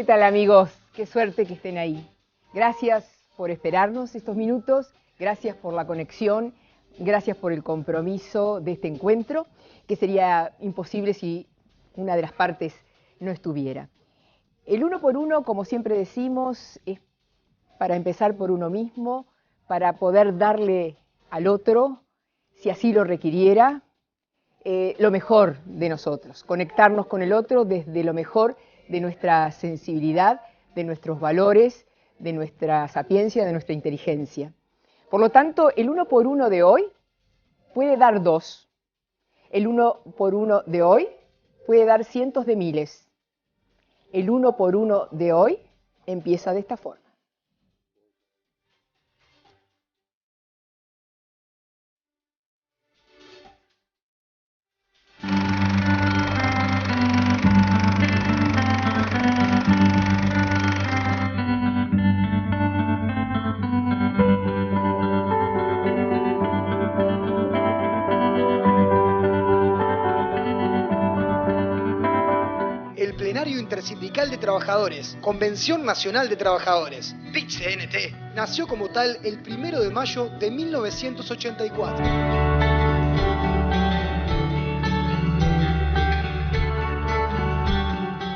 ¿Qué tal, amigos? Qué suerte que estén ahí. Gracias por esperarnos estos minutos, gracias por la conexión, gracias por el compromiso de este encuentro, que sería imposible si una de las partes no estuviera. El uno por uno, como siempre decimos, es para empezar por uno mismo, para poder darle al otro, si así lo requiriera, lo mejor de nosotros, conectarnos con el otro desde lo mejor de nuestra sensibilidad, de nuestros valores, de nuestra sapiencia, de nuestra inteligencia. Por lo tanto, el uno por uno de hoy puede dar dos. El uno por uno de hoy puede dar cientos de miles. El uno por uno de hoy empieza de esta forma. Intersindical de Trabajadores, Convención Nacional de Trabajadores, PIT-CNT, nació como tal el 1 de mayo de 1984.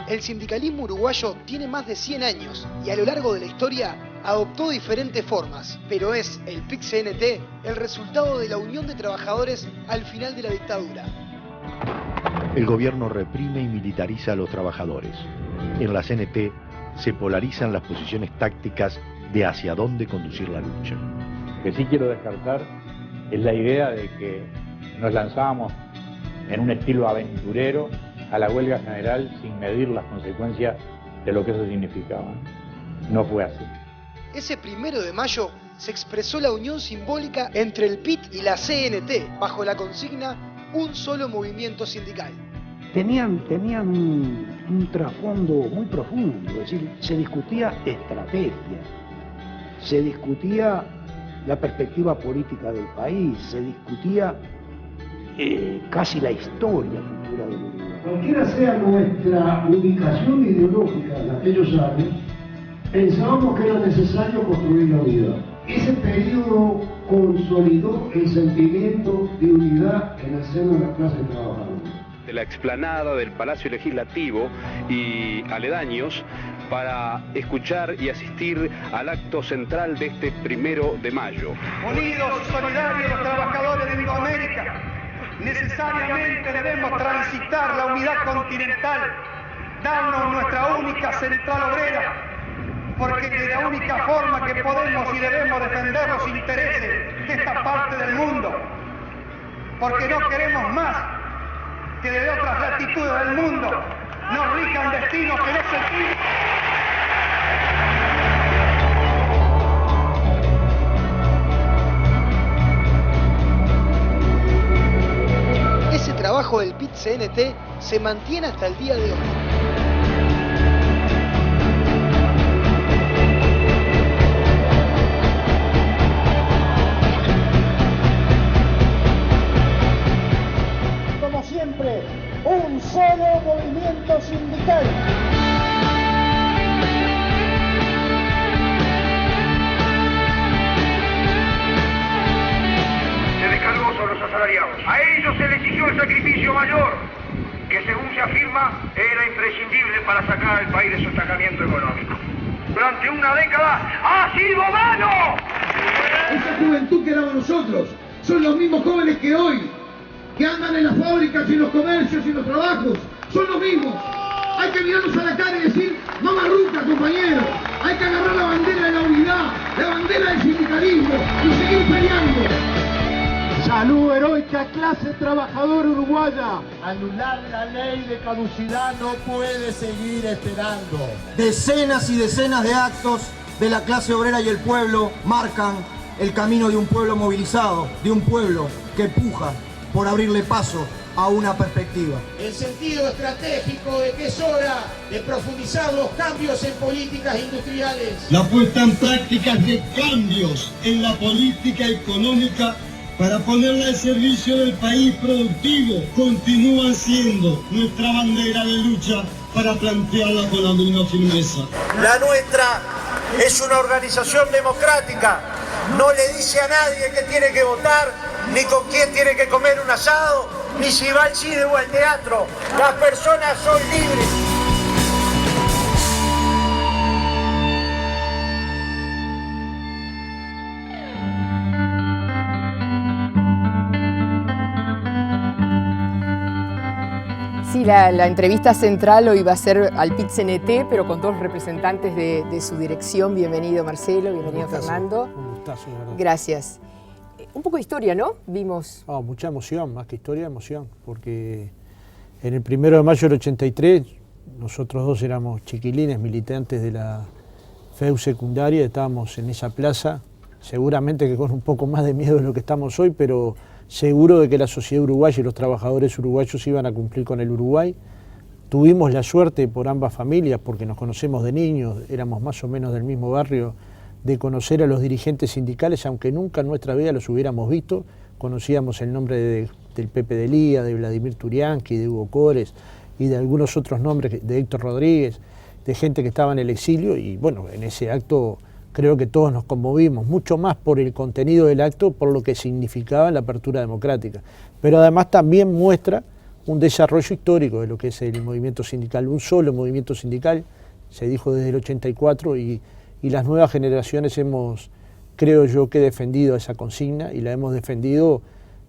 El sindicalismo uruguayo tiene más de 100 años y a lo largo de la historia adoptó diferentes formas, pero es el PIT-CNT el resultado de la unión de trabajadores al final de la dictadura. El gobierno reprime y militariza a los trabajadores. En la CNT se polarizan las posiciones tácticas de hacia dónde conducir la lucha. Lo que sí quiero descartar es la idea de que nos lanzábamos en un estilo aventurero a la huelga general sin medir las consecuencias de lo que eso significaba. No fue así. Ese 1 de mayo se expresó la unión simbólica entre el PIT y la CNT bajo la consigna un solo movimiento sindical. Tenían un trasfondo muy profundo, es decir, se discutía estrategia, se discutía la perspectiva política del país, se discutía casi la historia futura del Uruguay. Cualquiera sea nuestra ubicación ideológica en aquellos años, pensábamos que era necesario construir la unidad. Ese periodo consolidó el sentimiento de unidad en el seno de la clase trabajadora. De la explanada del Palacio Legislativo y aledaños para escuchar y asistir al acto central de este 1 de mayo. Unidos y solidarios los trabajadores de América, necesariamente debemos transitar la unidad continental, darnos nuestra única central obrera, porque es la única forma que podemos y debemos defender los intereses de esta parte del mundo, porque no queremos más que de otras latitudes del mundo nos rijan destinos que no sentimos. Ese trabajo del PIT-CNT se mantiene hasta el día de hoy. Un solo movimiento sindical. Se descargó sobre los asalariados. A ellos se les exigió el sacrificio mayor, que según se afirma era imprescindible para sacar al país de su estancamiento económico. Durante una década ha sido vano. Esa juventud que éramos nosotros son los mismos jóvenes que hoy, que andan en las fábricas y en los comercios y en los trabajos, son los mismos. Hay que mirarnos a la cara y decir, mamarruca, compañeros. Hay que agarrar la bandera de la unidad, la bandera del sindicalismo y seguir peleando. Salud heroica clase trabajadora uruguaya. Anular la ley de caducidad no puede seguir esperando. Decenas y decenas de actos de la clase obrera y el pueblo marcan el camino de un pueblo movilizado, de un pueblo que puja por abrirle paso a una perspectiva. El sentido estratégico de que es hora de profundizar los cambios en políticas industriales. La puesta en práctica de cambios en la política económica para ponerla al servicio del país productivo, continúa siendo nuestra bandera de lucha para plantearla con la misma firmeza. La nuestra es una organización democrática, no le dice a nadie que tiene que votar, ni con quién tiene que comer un asado, ni si va al cine o al teatro. Las personas son libres. Sí, la entrevista central hoy va a ser al PIT-CNT, pero con dos representantes de su dirección. Bienvenido Marcelo, bienvenido Fernando. Un gustazo, ¿verdad? Gracias. Un poco de historia, ¿no? Vimos... Mucha emoción, más que historia, emoción, porque en el 1 de mayo del 83 nosotros dos éramos chiquilines, militantes de la FEU secundaria, estábamos en esa plaza, seguramente que con un poco más de miedo de lo que estamos hoy, pero seguro de que la sociedad uruguaya y los trabajadores uruguayos iban a cumplir con el Uruguay. Tuvimos la suerte por ambas familias, porque nos conocemos de niños, éramos más o menos del mismo barrio, de conocer a los dirigentes sindicales, aunque nunca en nuestra vida los hubiéramos visto. Conocíamos el nombre del Pepe de Lía, de Vladimir Turiansky, de Hugo Cores y de algunos otros nombres, de Héctor Rodríguez, de gente que estaba en el exilio, y bueno, en ese acto creo que todos nos conmovimos, mucho más por el contenido del acto, por lo que significaba la apertura democrática. Pero además también muestra un desarrollo histórico de lo que es el movimiento sindical, un solo movimiento sindical, se dijo desde el 84, y las nuevas generaciones hemos, creo yo, que defendido esa consigna, y la hemos defendido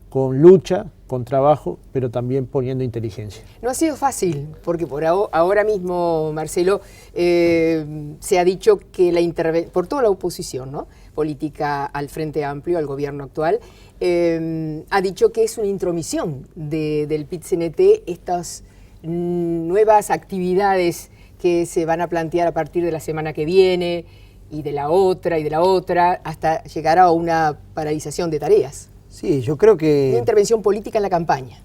con lucha, con trabajo, pero también poniendo inteligencia. No ha sido fácil, porque por ahora mismo, Marcelo, se ha dicho que por toda la oposición, ¿no?, política al Frente Amplio, al gobierno actual, ha dicho que es una intromisión del PIT-CNT estas nuevas actividades que se van a plantear a partir de la semana que viene, y de la otra, hasta llegar a una paralización de tareas. Sí, yo creo que... Una intervención política en la campaña.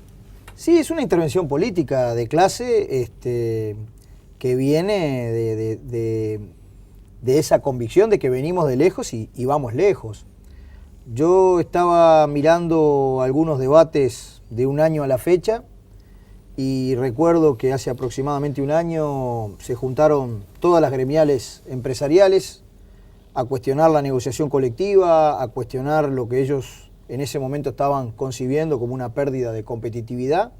Sí, es una intervención política de clase que viene de esa convicción de que venimos de lejos y vamos lejos. Yo estaba mirando algunos debates de un año a la fecha y recuerdo que hace aproximadamente un año se juntaron todas las gremiales empresariales a cuestionar la negociación colectiva, a cuestionar lo que ellos en ese momento estaban concibiendo como una pérdida de competitividad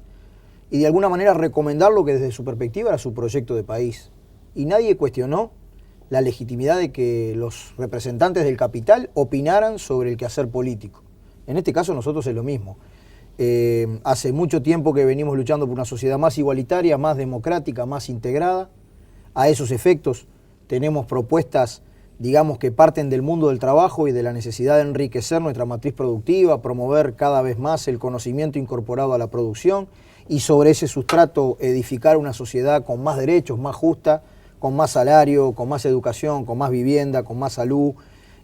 y de alguna manera recomendar lo que desde su perspectiva era su proyecto de país. Y nadie cuestionó la legitimidad de que los representantes del capital opinaran sobre el quehacer político. En este caso nosotros es lo mismo. Hace mucho tiempo que venimos luchando por una sociedad más igualitaria, más democrática, más integrada. A esos efectos tenemos propuestas, digamos, que parten del mundo del trabajo y de la necesidad de enriquecer nuestra matriz productiva, promover cada vez más el conocimiento incorporado a la producción y sobre ese sustrato edificar una sociedad con más derechos, más justa, con más salario, con más educación, con más vivienda, con más salud,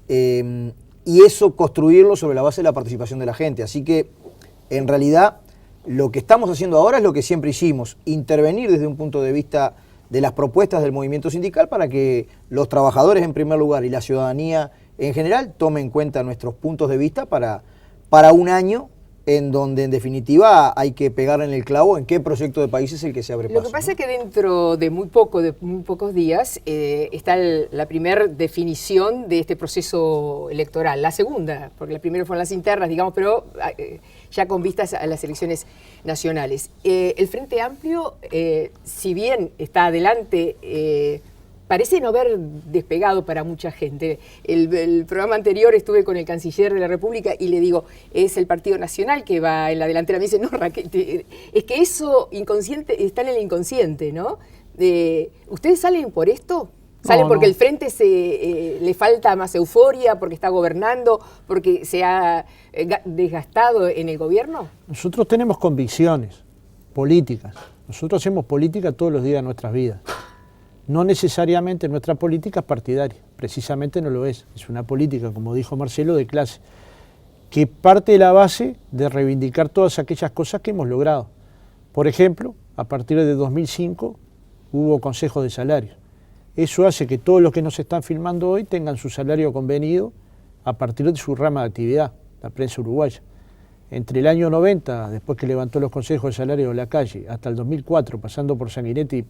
y eso construirlo sobre la base de la participación de la gente. Así que, en realidad, lo que estamos haciendo ahora es lo que siempre hicimos, intervenir desde un punto de vista de las propuestas del movimiento sindical para que los trabajadores en primer lugar y la ciudadanía en general tomen en cuenta nuestros puntos de vista para un año en donde en definitiva hay que pegar en el clavo en qué proyecto de país es el que se abre paso. Lo que pasa es que dentro de muy pocos días está la primera definición de este proceso electoral, la segunda, porque la primera fueron las internas, digamos, pero ya con vistas a las elecciones nacionales. El Frente Amplio, si bien está adelante, parece no haber despegado para mucha gente. El programa anterior estuve con el canciller de la República y le digo, es el Partido Nacional que va en la delantera. Me dice, no, Raquel, es que eso inconsciente está en el inconsciente, ¿no? ¿Ustedes salen por esto? ¿Salen porque el Frente le falta más euforia, porque está gobernando, porque se ha desgastado en el gobierno? Nosotros tenemos convicciones políticas. Nosotros hacemos política todos los días de nuestras vidas. No necesariamente nuestra política es partidaria, precisamente no lo es. Es una política, como dijo Marcelo, de clase, que parte de la base de reivindicar todas aquellas cosas que hemos logrado. Por ejemplo, a partir de 2005 hubo consejos de salarios. Eso hace que todos los que nos están filmando hoy tengan su salario convenido a partir de su rama de actividad, la prensa uruguaya. Entre el año 90, después que levantó los consejos de salario de la calle, hasta el 2004, pasando por Sanguinetti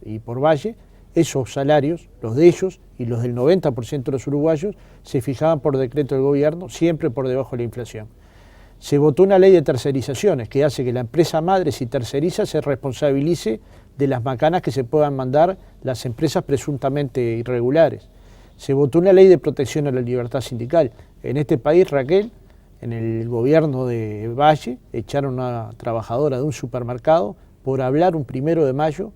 y por Valle, esos salarios, los de ellos y los del 90% de los uruguayos, se fijaban por decreto del gobierno, siempre por debajo de la inflación. Se votó una ley de tercerizaciones que hace que la empresa madre, si terceriza, se responsabilice de las macanas que se puedan mandar las empresas presuntamente irregulares. Se votó una ley de protección a la libertad sindical. En este país, Raquel, en el gobierno de Valle, echaron a una trabajadora de un supermercado por hablar un 1 de mayo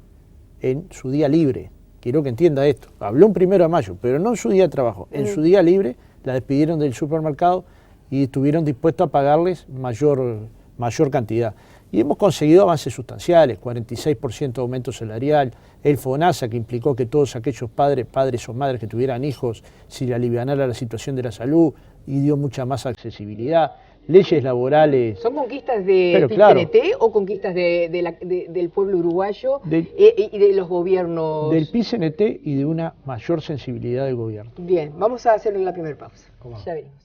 en su día libre. Quiero que entienda esto. Habló un 1 de mayo, pero no en su día de trabajo. En su día libre la despidieron del supermercado y estuvieron dispuestos a pagarles mayor cantidad. Y hemos conseguido avances sustanciales, 46% de aumento salarial, el FONASA, que implicó que todos aquellos padres o madres que tuvieran hijos se le alivianara la situación de la salud y dio mucha más accesibilidad. Leyes laborales. ¿Son conquistas de PIT-CNT o conquistas del pueblo uruguayo y de los gobiernos? Del PIT-CNT y de una mayor sensibilidad del gobierno. Bien, vamos a hacer la primera pausa. Ya venimos.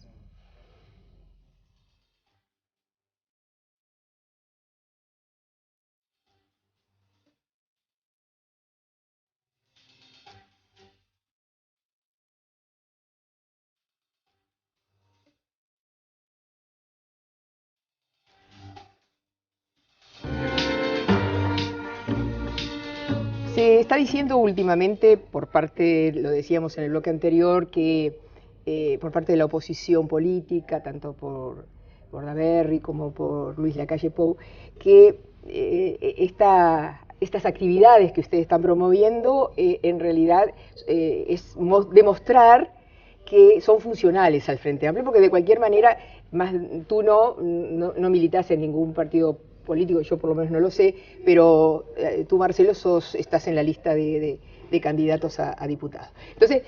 Se está diciendo últimamente, por parte, lo decíamos en el bloque anterior, que por parte de la oposición política, tanto por Bordaberry como por Luis Lacalle Pou, que estas actividades que ustedes están promoviendo en realidad es demostrar que son funcionales al Frente Amplio, porque de cualquier manera, tú no militás en ningún partido político, yo por lo menos no lo sé, pero tú, Marcelo, estás en la lista de candidatos a diputados. Entonces,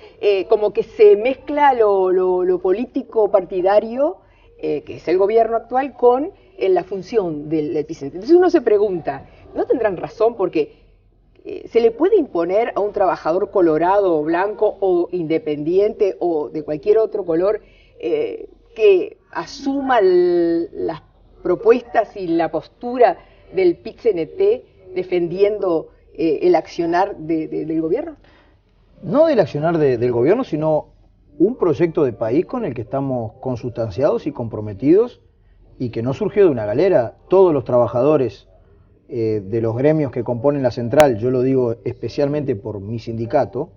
como que se mezcla lo político partidario, que es el gobierno actual, con la función del PIT-CNT. Entonces uno se pregunta, ¿no tendrán razón? Porque ¿se le puede imponer a un trabajador colorado o blanco o independiente o de cualquier otro color que asuma las propuestas y la postura del PIT-CNT defendiendo el accionar del gobierno? No del accionar del gobierno, sino un proyecto de país con el que estamos consustanciados y comprometidos y que no surgió de una galera. Todos los trabajadores de los gremios que componen la central, yo lo digo especialmente por mi sindicato,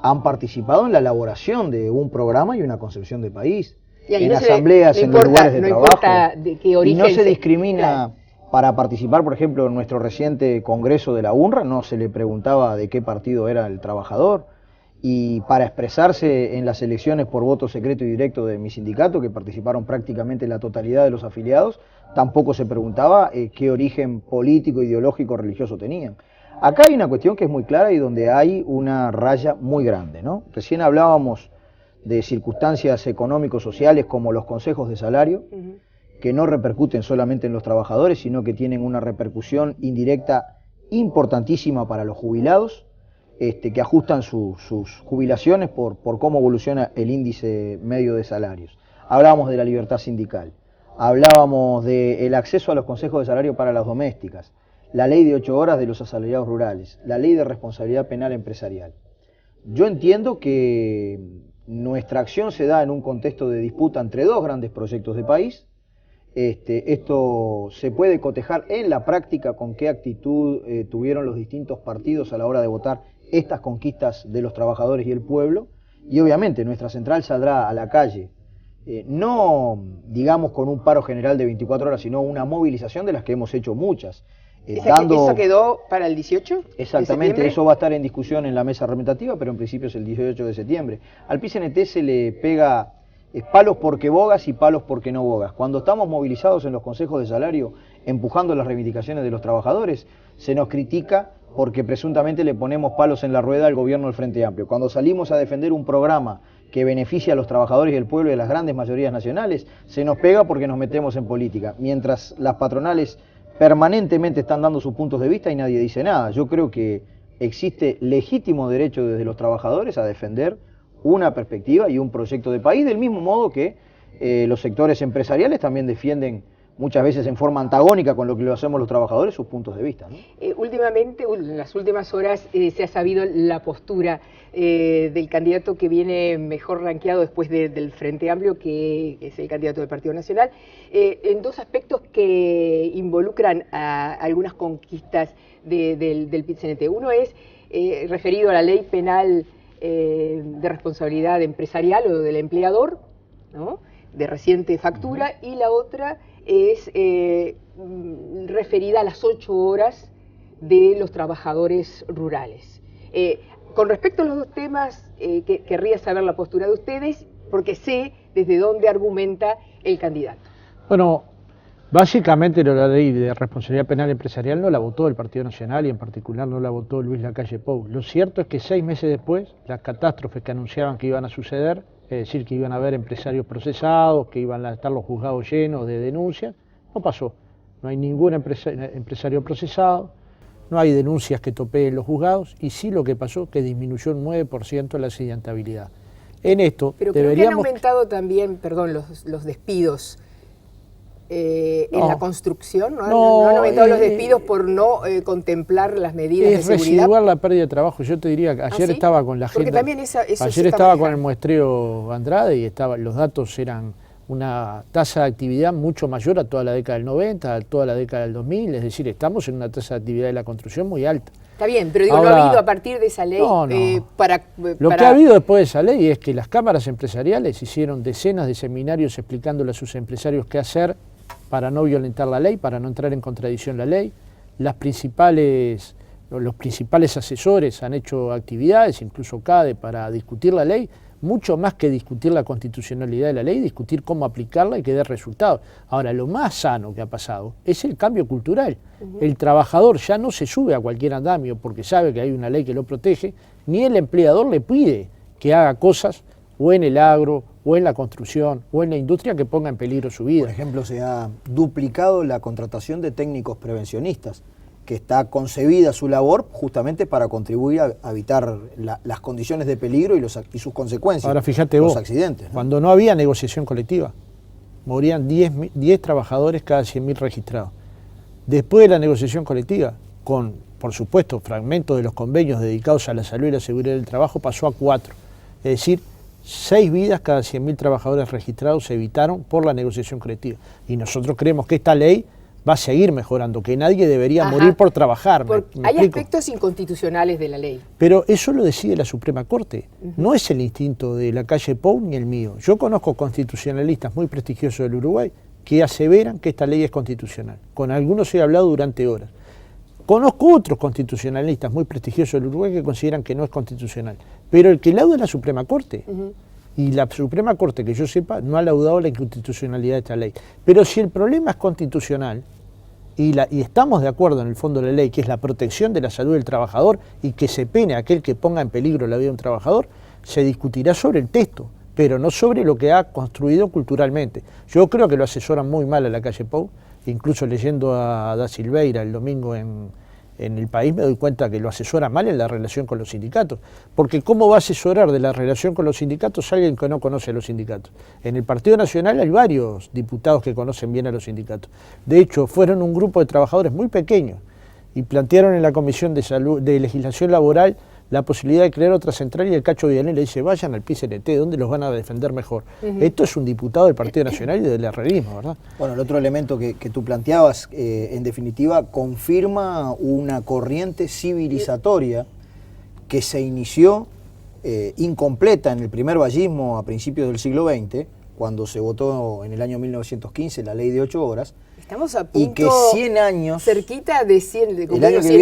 han participado en la elaboración de un programa y una concepción de país. En asambleas, en los lugares de trabajo. Y no se discrimina para participar, por ejemplo, en nuestro reciente congreso de la UNRWA, no se le preguntaba de qué partido era el trabajador. Y para expresarse en las elecciones por voto secreto y directo de mi sindicato, que participaron prácticamente la totalidad de los afiliados, tampoco se preguntaba qué origen político, ideológico, religioso tenían. Acá hay una cuestión que es muy clara y donde hay una raya muy grande, ¿no? Recién hablábamos de circunstancias económico-sociales como los consejos de salario, que no repercuten solamente en los trabajadores, sino que tienen una repercusión indirecta importantísima para los jubilados, que ajustan sus jubilaciones por cómo evoluciona el índice medio de salarios. Hablábamos de la libertad sindical, hablábamos del acceso a los consejos de salario para las domésticas, la ley de 8 horas de los asalariados rurales, la ley de responsabilidad penal empresarial. Yo entiendo que nuestra acción se da en un contexto de disputa entre dos grandes proyectos de país. Esto se puede cotejar en la práctica con qué actitud tuvieron los distintos partidos a la hora de votar estas conquistas de los trabajadores y el pueblo, y obviamente nuestra central saldrá a la calle, no digamos con un paro general de 24 horas, sino una movilización de las que hemos hecho muchas. ¿Eso quedó para el 18? Exactamente, eso va a estar en discusión en la mesa representativa, pero en principio es el 18 de septiembre. Al PIT-CNT se le pega palos porque bogas y palos porque no bogas. Cuando estamos movilizados en los consejos de salario, empujando las reivindicaciones de los trabajadores, se nos critica porque presuntamente le ponemos palos en la rueda al gobierno del Frente Amplio. Cuando salimos a defender un programa que beneficia a los trabajadores y el pueblo y a las grandes mayorías nacionales, se nos pega porque nos metemos en política. Mientras las patronales permanentemente están dando sus puntos de vista y nadie dice nada. Yo creo que existe legítimo derecho desde los trabajadores a defender una perspectiva y un proyecto de país, del mismo modo que los sectores empresariales también defienden muchas veces en forma antagónica con lo que lo hacemos los trabajadores, sus puntos de vista, ¿no? Últimamente, en las últimas horas, se ha sabido la postura del candidato que viene mejor rankeado después del Frente Amplio, que es el candidato del Partido Nacional, en dos aspectos que involucran a algunas conquistas del PIT-CNT. Uno es referido a la ley penal de responsabilidad empresarial o del empleador, ¿no?, de reciente factura, y la otra es referida a las 8 horas de los trabajadores rurales. Con respecto a los dos temas, querría saber la postura de ustedes, porque sé desde dónde argumenta el candidato. Bueno, básicamente la ley de responsabilidad penal empresarial no la votó el Partido Nacional y en particular no la votó Luis Lacalle Pou. Lo cierto es que 6 meses después, las catástrofes que anunciaban que iban a suceder, es decir, que iban a haber empresarios procesados, que iban a estar los juzgados llenos de denuncias, no pasó. No hay ningún empresario procesado, no hay denuncias que topeen los juzgados, y sí lo que pasó que disminuyó un 9% la accidentabilidad. En esto pero deberíamos... creo que han aumentado también, perdón, los despidos en la construcción, ¿no? ¿No han aumentado los despidos por no contemplar las medidas de seguridad? Es residual la pérdida de trabajo. Yo te diría que ayer estaba con la gente, ayer estaba con el muestreo Andrade y los datos eran una tasa de actividad mucho mayor a toda la década del 90, a toda la década del 2000, es decir, estamos en una tasa de actividad de la construcción muy alta. Está bien, pero digo, ahora, ¿no ha habido a partir de esa ley Lo que ha habido después de esa ley es que las cámaras empresariales hicieron decenas de seminarios explicándole a sus empresarios qué hacer para no violentar la ley, para no entrar en contradicción la ley. Los principales asesores han hecho actividades, incluso CADE, para discutir la ley, mucho más que discutir la constitucionalidad de la ley, discutir cómo aplicarla y que dé resultados. Ahora, lo más sano que ha pasado es el cambio cultural. El trabajador ya no se sube a cualquier andamio porque sabe que hay una ley que lo protege, ni el empleador le pide que haga cosas o en el agro, o en la construcción, o en la industria que ponga en peligro su vida. Por ejemplo, se ha duplicado la contratación de técnicos prevencionistas, que está concebida su labor justamente para contribuir a evitar las condiciones de peligro y sus consecuencias. Ahora fíjate los vos, accidentes, ¿no? Cuando no había negociación colectiva, morían 10 trabajadores cada 100.000 registrados. Después de la negociación colectiva, con, por supuesto, fragmentos de los convenios dedicados a la salud y la seguridad del trabajo, pasó a 4. Es decir, 6 vidas cada 100.000 trabajadores registrados se evitaron por la negociación colectiva. Y nosotros creemos que esta ley va a seguir mejorando, que nadie debería morir por trabajar. Hay aspectos inconstitucionales de la ley. Pero eso lo decide la Suprema Corte. No es el instinto de Lacalle Pou ni el mío. Yo conozco constitucionalistas muy prestigiosos del Uruguay que aseveran que esta ley es constitucional. Con algunos he hablado durante horas. Conozco otros constitucionalistas muy prestigiosos del Uruguay que consideran que no es constitucional. Pero el que lauda es la Suprema Corte. Y la Suprema Corte, que yo sepa, no ha laudado la inconstitucionalidad de esta ley. Pero si el problema es constitucional, y estamos de acuerdo en el fondo de la ley, que es la protección de la salud del trabajador y que se pene a aquel que ponga en peligro la vida de un trabajador, se discutirá sobre el texto, pero no sobre lo que ha construido culturalmente. Yo creo que lo asesoran muy mal a Lacalle Pou, incluso leyendo a Da Silveira el domingo en El País me doy cuenta que lo asesora mal en la relación con los sindicatos, porque ¿cómo va a asesorar de la relación con los sindicatos alguien que no conoce a los sindicatos? En el Partido Nacional hay varios diputados que conocen bien a los sindicatos. De hecho, fueron un grupo de trabajadores muy pequeños y plantearon en la Comisión de Legislación Laboral la posibilidad de crear otra central, y el Cacho Villanel le dice, vayan al PIT-CNT, ¿dónde los van a defender mejor? Esto es un diputado del Partido Nacional y del herrerismo, ¿verdad? Bueno, el otro elemento que tú planteabas, en definitiva, confirma una corriente civilizatoria que se inició incompleta en el primer vallismo a principios del siglo XX, cuando se votó en el año 1915 la ley de 8 horas, Estamos a punto, y que 100 años, cerquita de 100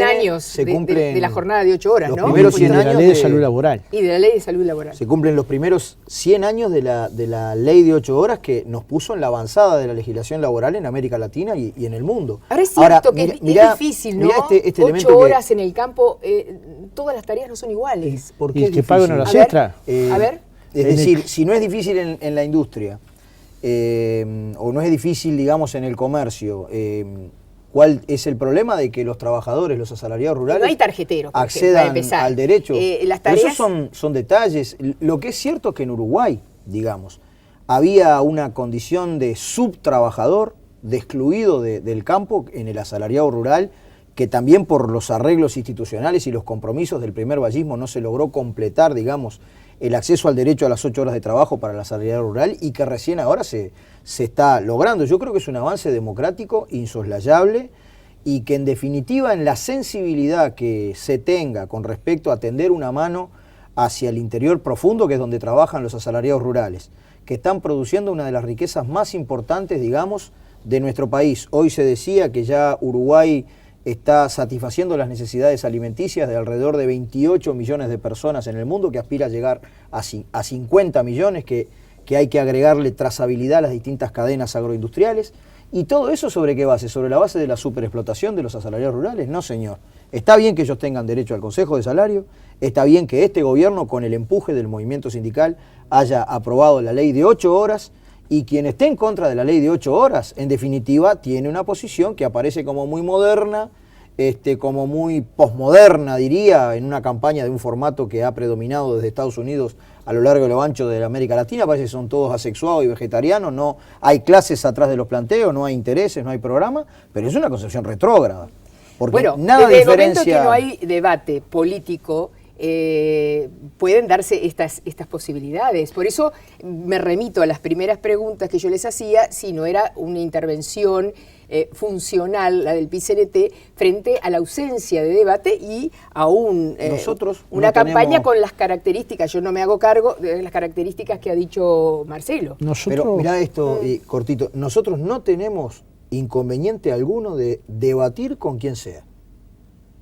años de la jornada de 8 horas, los ¿no? Primeros 100 de la ley de salud laboral. Y de la ley de salud laboral. Se cumplen los primeros 100 años de la ley de 8 horas que nos puso en la avanzada de la legislación laboral en América Latina y en el mundo. Ahora es cierto que es difícil, ¿no? Este 8 horas en el campo, todas las tareas no son iguales. ¿Por qué y es que difícil? paguen horas extra. A ver. Es decir, si no es difícil en la industria, o no es difícil, digamos, en el comercio, ¿cuál es el problema de que los trabajadores, los asalariados rurales, no hay tarjeteros, accedan al derecho? Las tareas... Pero esos son detalles. Lo que es cierto es que en Uruguay, digamos, había una condición de subtrabajador, de excluido del campo en el asalariado rural, que también por los arreglos institucionales y los compromisos del primer vallismo no se logró completar, digamos, el acceso al derecho a las 8 horas de trabajo para el asalariado rural y que recién ahora se está logrando. Yo creo que es un avance democrático insoslayable y que en definitiva en la sensibilidad que se tenga con respecto a tender una mano hacia el interior profundo, que es donde trabajan los asalariados rurales, que están produciendo una de las riquezas más importantes, digamos, de nuestro país. Hoy se decía que ya Uruguay está satisfaciendo las necesidades alimenticias de alrededor de 28 millones de personas en el mundo, que aspira a llegar a 50 millones, que hay que agregarle trazabilidad a las distintas cadenas agroindustriales. ¿Y todo eso sobre qué base? ¿Sobre la base de la superexplotación de los asalariados rurales? No, señor. Está bien que ellos tengan derecho al consejo de salario, está bien que este gobierno, con el empuje del movimiento sindical, haya aprobado la ley de 8 horas, y quien esté en contra de la ley de 8 horas, en definitiva, tiene una posición que aparece como muy moderna, como muy posmoderna, diría, en una campaña de un formato que ha predominado desde Estados Unidos a lo largo y lo ancho de la América Latina. Parece que son todos asexuados y vegetarianos, no hay clases atrás de los planteos, no hay intereses, no hay programa, pero es una concepción retrógrada. Porque bueno, nada desde diferencia... el momento que no hay debate político, pueden darse estas posibilidades. Por eso me remito a las primeras preguntas que yo les hacía, si no era una intervención funcional, la del PIT-CNT, frente a la ausencia de debate y a una campaña con las características. Yo no me hago cargo de las características que ha dicho Marcelo. Pero mirá esto, cortito, nosotros no tenemos inconveniente alguno de debatir con quien sea.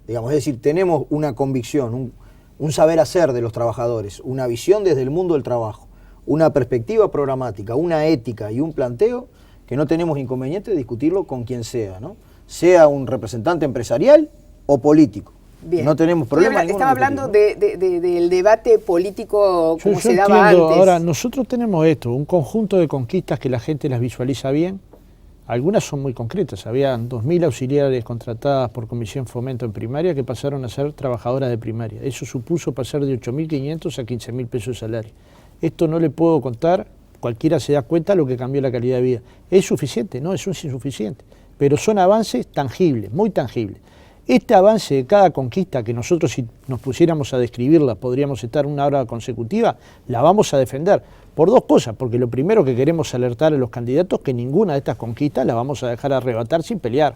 Digamos, es decir, tenemos una convicción, un saber hacer de los trabajadores, una visión desde el mundo del trabajo, una perspectiva programática, una ética y un planteo que no tenemos inconveniente de discutirlo con quien sea, ¿no? Sea un representante empresarial o político. Bien. No tenemos problema ninguno. Estaba hablando del debate político como se daba entiendo. antes. Ahora, nosotros tenemos esto, un conjunto de conquistas que la gente las visualiza bien. Algunas son muy concretas. Habían 2.000 auxiliares contratadas por Comisión Fomento en primaria que pasaron a ser trabajadoras de primaria. Eso supuso pasar de 8.500 a 15.000 pesos de salario. Esto no le puedo contar, cualquiera se da cuenta lo que cambió la calidad de vida. ¿Es suficiente? No, eso es insuficiente. Pero son avances tangibles, muy tangibles. Este avance de cada conquista, que nosotros si nos pusiéramos a describirla podríamos estar una hora consecutiva, la vamos a defender por dos cosas. Porque lo primero que queremos alertar a los candidatos que ninguna de estas conquistas la vamos a dejar arrebatar sin pelear.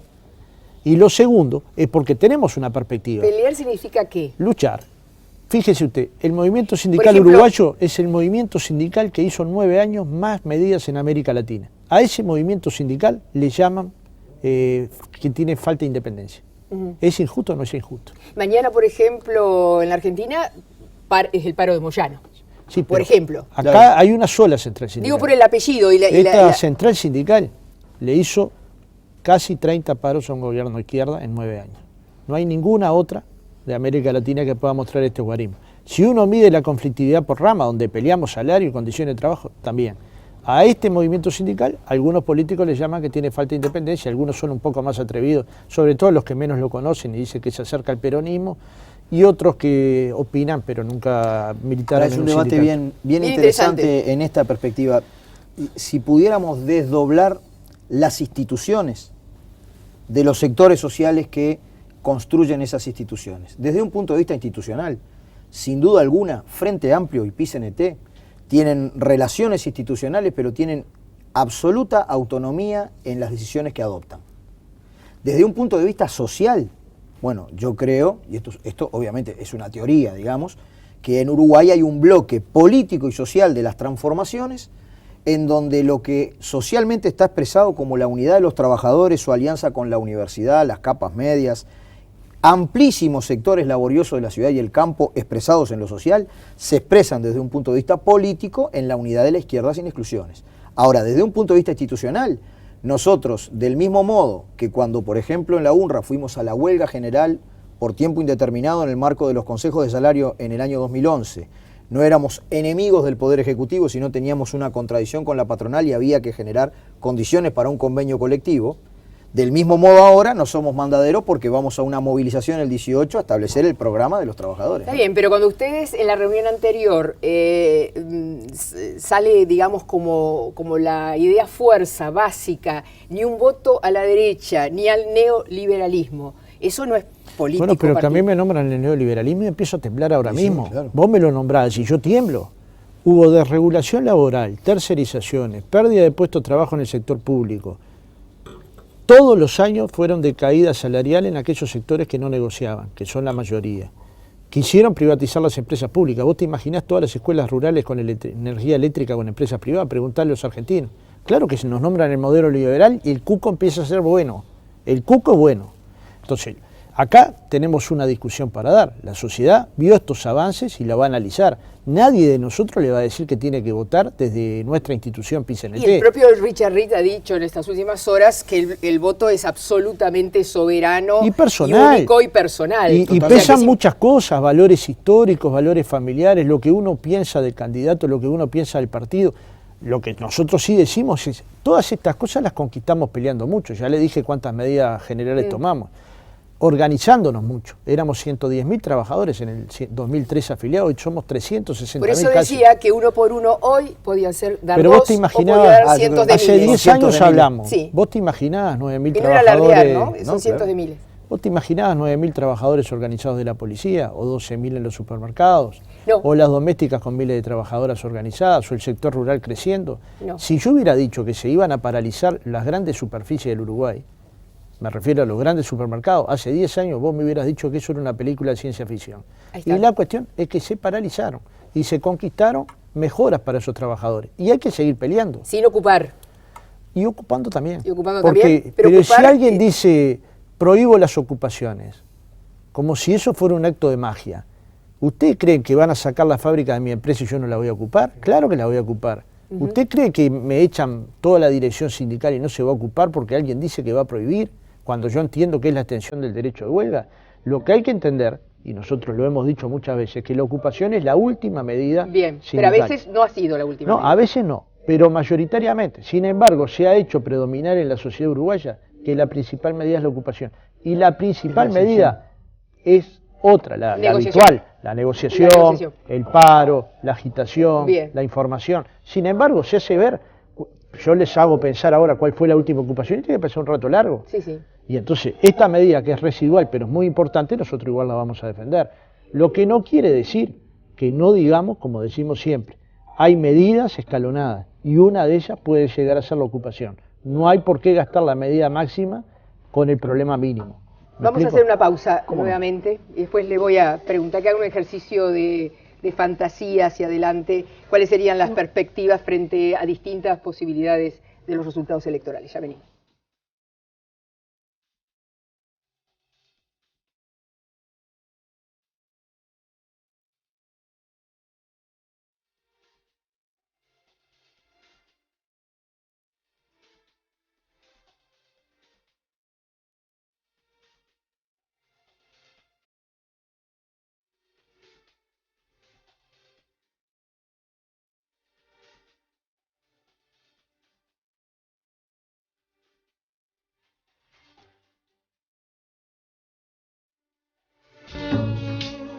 Y lo segundo es porque tenemos una perspectiva. ¿Pelear significa qué? Luchar. Fíjese usted, el movimiento sindical uruguayo es el movimiento sindical que hizo en 9 años más medidas en América Latina. A ese movimiento sindical le llaman que tiene falta de independencia. ¿Es injusto o no es injusto? Mañana, por ejemplo, en la Argentina es el paro de Moyano. Sí, por ejemplo. Acá hay una sola central sindical. Digo por el apellido. Esta central sindical le hizo casi 30 paros a un gobierno de izquierda en 9 años. No hay ninguna otra de América Latina que pueda mostrar este guarismo. Si uno mide la conflictividad por rama, donde peleamos salario y condiciones de trabajo, también. A este movimiento sindical, algunos políticos le llaman que tiene falta de independencia, algunos son un poco más atrevidos, sobre todo los que menos lo conocen y dicen que se acerca al peronismo, y otros que opinan, pero nunca militaron en un sindicato. Es un debate bien interesante en esta perspectiva. Si pudiéramos desdoblar las instituciones de los sectores sociales que construyen esas instituciones. Desde un punto de vista institucional, sin duda alguna, Frente Amplio y PIT-CNT tienen relaciones institucionales, pero tienen absoluta autonomía en las decisiones que adoptan. Desde un punto de vista social, bueno, yo creo, y esto obviamente es una teoría, digamos, que en Uruguay hay un bloque político y social de las transformaciones en donde lo que socialmente está expresado como la unidad de los trabajadores, su alianza con la universidad, las capas medias, amplísimos sectores laboriosos de la ciudad y el campo expresados en lo social, se expresan desde un punto de vista político en la unidad de la izquierda sin exclusiones. Ahora, desde un punto de vista institucional, nosotros, del mismo modo que cuando, por ejemplo, en la UNRWA fuimos a la huelga general por tiempo indeterminado en el marco de los consejos de salario en el año 2011, no éramos enemigos del Poder Ejecutivo, sino teníamos una contradicción con la patronal y había que generar condiciones para un convenio colectivo. Del mismo modo ahora no somos mandaderos porque vamos a una movilización el 18 a establecer el programa de los trabajadores. Está bien, pero cuando ustedes en la reunión anterior sale, digamos, como la idea fuerza básica, ni un voto a la derecha, ni al neoliberalismo, eso no es político. Bueno, pero que a mí me nombran el neoliberalismo y empiezo a temblar ahora mismo. Sí, claro. Vos me lo nombrás y yo tiemblo. Hubo desregulación laboral, tercerizaciones, pérdida de puestos de trabajo en el sector público. Todos los años fueron de caída salarial en aquellos sectores que no negociaban, que son la mayoría. Quisieron privatizar las empresas públicas. ¿Vos te imaginás todas las escuelas rurales con energía eléctrica con empresas privadas? Preguntarle a los argentinos. Claro que se nos nombran el modelo liberal y el cuco empieza a ser bueno. El cuco es bueno. Entonces, acá tenemos una discusión para dar. La sociedad vio estos avances y la va a analizar. Nadie de nosotros le va a decir que tiene que votar desde nuestra institución PIT-CNT. Y el propio Richard Reed ha dicho en estas últimas horas que el voto es absolutamente soberano y personal. Y único y personal. Y pesan muchas cosas, valores históricos, valores familiares, lo que uno piensa del candidato, lo que uno piensa del partido. Lo que nosotros sí decimos es, todas estas cosas las conquistamos peleando mucho. Ya le dije cuántas medidas generales tomamos. Organizándonos mucho. Éramos 110.000 trabajadores en el 2003 afiliados y somos 360.000. Por eso decía que uno por uno hoy podía ser dar pero dos, vos te imaginabas, hace 10 años hablamos, sí. Vos te imaginabas 9.000 que trabajadores. No era alardear, ¿no? Son cientos de miles. ¿Vos te imaginabas 9.000 trabajadores organizados de la policía o 12.000 en los supermercados? No. O las domésticas con miles de trabajadoras organizadas o el sector rural creciendo. No. Si yo hubiera dicho que se iban a paralizar las grandes superficies del Uruguay, me refiero a los grandes supermercados, hace 10 años vos me hubieras dicho que eso era una película de ciencia ficción. Y la cuestión es que se paralizaron y se conquistaron mejoras para esos trabajadores. Y hay que seguir peleando. Sin ocupar. Y ocupando también. Y ocupando porque, también. Pero ocupar, si alguien dice, prohíbo las ocupaciones, como si eso fuera un acto de magia, ¿ustedes creen que van a sacar la fábrica de mi empresa y yo no la voy a ocupar? Claro que la voy a ocupar. ¿Usted cree que me echan toda la dirección sindical y no se va a ocupar porque alguien dice que va a prohibir? Cuando yo entiendo que es la extensión del derecho de huelga. Lo que hay que entender, y nosotros lo hemos dicho muchas veces, que la ocupación es la última medida Bien, sindical. pero a veces no ha sido la última medida. No, a veces no, pero mayoritariamente. Sin embargo, se ha hecho predominar en la sociedad uruguaya que la principal medida es la ocupación. Y la principal medida es otra, la habitual, la negociación, el paro, la agitación, la información. Sin embargo, se hace ver, yo les hago pensar ahora cuál fue la última ocupación y tiene que pasar un rato largo. Sí, sí. Y entonces, esta medida que es residual, pero es muy importante, nosotros igual la vamos a defender. Lo que no quiere decir que no digamos, como decimos siempre, hay medidas escalonadas y una de ellas puede llegar a ser la ocupación. No hay por qué gastar la medida máxima con el problema mínimo. Vamos a hacer una pausa nuevamente y después le voy a preguntar que haga un ejercicio de fantasía hacia adelante, cuáles serían las perspectivas frente a distintas posibilidades de los resultados electorales. Ya venimos.